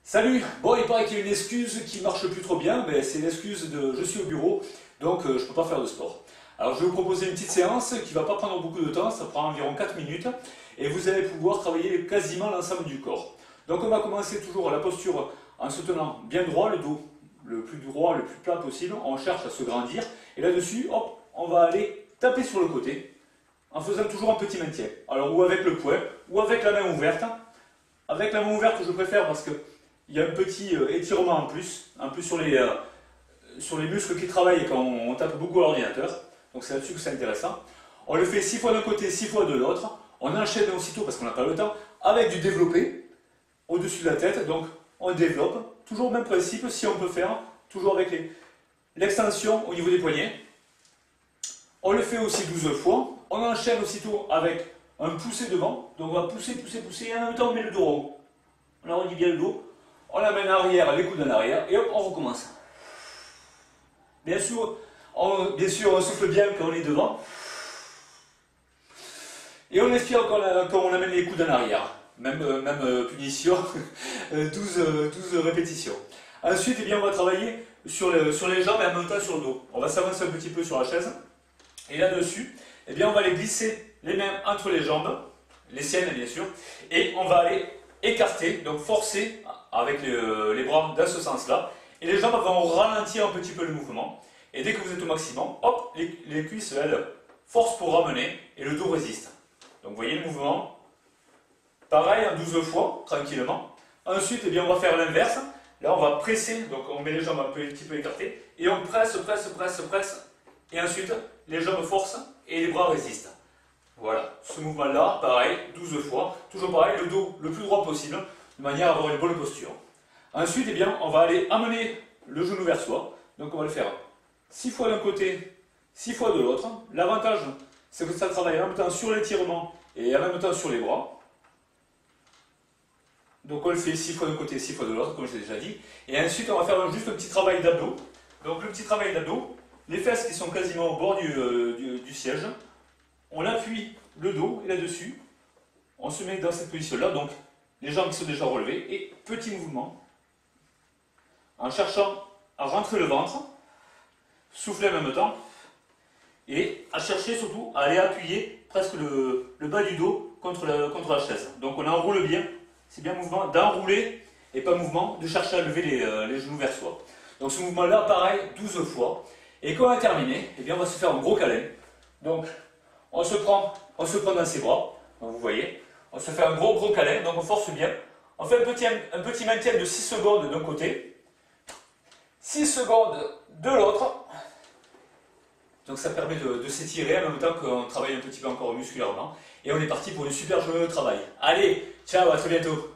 Salut! Bon, il paraît qu'il y a une excuse qui marche plus trop bien, mais c'est l'excuse de je suis au bureau, donc je peux pas faire de sport. Alors je vais vous proposer une petite séance qui va pas prendre beaucoup de temps, ça prend environ 4 minutes, et vous allez pouvoir travailler quasiment l'ensemble du corps. Donc on va commencer toujours la posture en se tenant bien droit, le dos le plus droit, le plus plat possible, on cherche à se grandir, et là-dessus, hop, on va aller taper sur le côté, en faisant toujours un petit maintien. Alors ou avec le poing, ou avec la main ouverte. Avec la main ouverte je préfère parce que il y a un petit étirement en plus sur les muscles qui travaillent quand on tape beaucoup à l'ordinateur. Donc c'est là-dessus que c'est intéressant. On le fait 6 fois d'un côté, 6 fois de l'autre. On enchaîne aussitôt parce qu'on n'a pas le temps avec du développé au-dessus de la tête. Donc on développe. Toujours le même principe si on peut faire. Toujours avec l'extension au niveau des poignets. On le fait aussi 12 fois. On enchaîne aussitôt avec un poussé devant. Donc on va pousser, pousser, pousser. Et en même temps on met le dos rond. On arrondit bien le dos. On amène en arrière, les coudes en arrière, et hop, on recommence. Bien sûr, on souffle bien quand on est devant. Et on expire quand on amène les coudes en arrière. Même punition, 12 répétitions. Ensuite, eh bien, on va travailler sur les jambes et en même temps sur le dos. On va s'avancer un petit peu sur la chaise. Et là-dessus, eh bien, on va aller glisser les mains entre les jambes, les siennes bien sûr, et on va aller écarter, donc forcer avec les bras dans ce sens-là. Et les jambes vont ralentir un petit peu le mouvement. Et dès que vous êtes au maximum, hop, les cuisses, elles, forcent pour ramener et le dos résiste. Donc vous voyez le mouvement. Pareil, en 12 fois, tranquillement. Ensuite, eh bien, on va faire l'inverse. Là, on va presser, donc on met les jambes un petit peu écartées. Et on presse, presse, presse, presse. Et ensuite, les jambes forcent et les bras résistent. Voilà, ce mouvement-là, pareil, 12 fois. Toujours pareil, le dos le plus droit possible, de manière à avoir une bonne posture. Ensuite, eh bien, on va aller amener le genou vers soi. Donc on va le faire 6 fois d'un côté, 6 fois de l'autre. L'avantage, c'est que ça travaille en même temps sur l'étirement et en même temps sur les bras. Donc on le fait 6 fois d'un côté, 6 fois de l'autre, comme je l'ai déjà dit. Et ensuite, on va faire juste un petit travail d'abdos. Donc le petit travail d'abdos, les fesses qui sont quasiment au bord du siège. On appuie le dos et là-dessus. On se met dans cette position-là, donc les jambes qui sont déjà relevées. Et petit mouvement, en cherchant à rentrer le ventre, souffler en même temps, et à chercher surtout à aller appuyer presque le bas du dos contre la chaise. Donc on enroule bien, c'est bien mouvement d'enrouler et pas mouvement de chercher à lever les genoux vers soi. Donc ce mouvement-là, pareil, 12 fois. Et quand on a terminé, eh bien on va se faire un gros câlin. Donc on se prend dans ses bras, donc vous voyez, on se fait un gros câlin, donc on force bien. On fait un petit maintien de 6 secondes d'un côté, 6 secondes de l'autre. Donc ça permet de s'étirer en même temps qu'on travaille un petit peu encore musculairement. Et on est parti pour une super journée de travail. Allez, ciao, à très bientôt.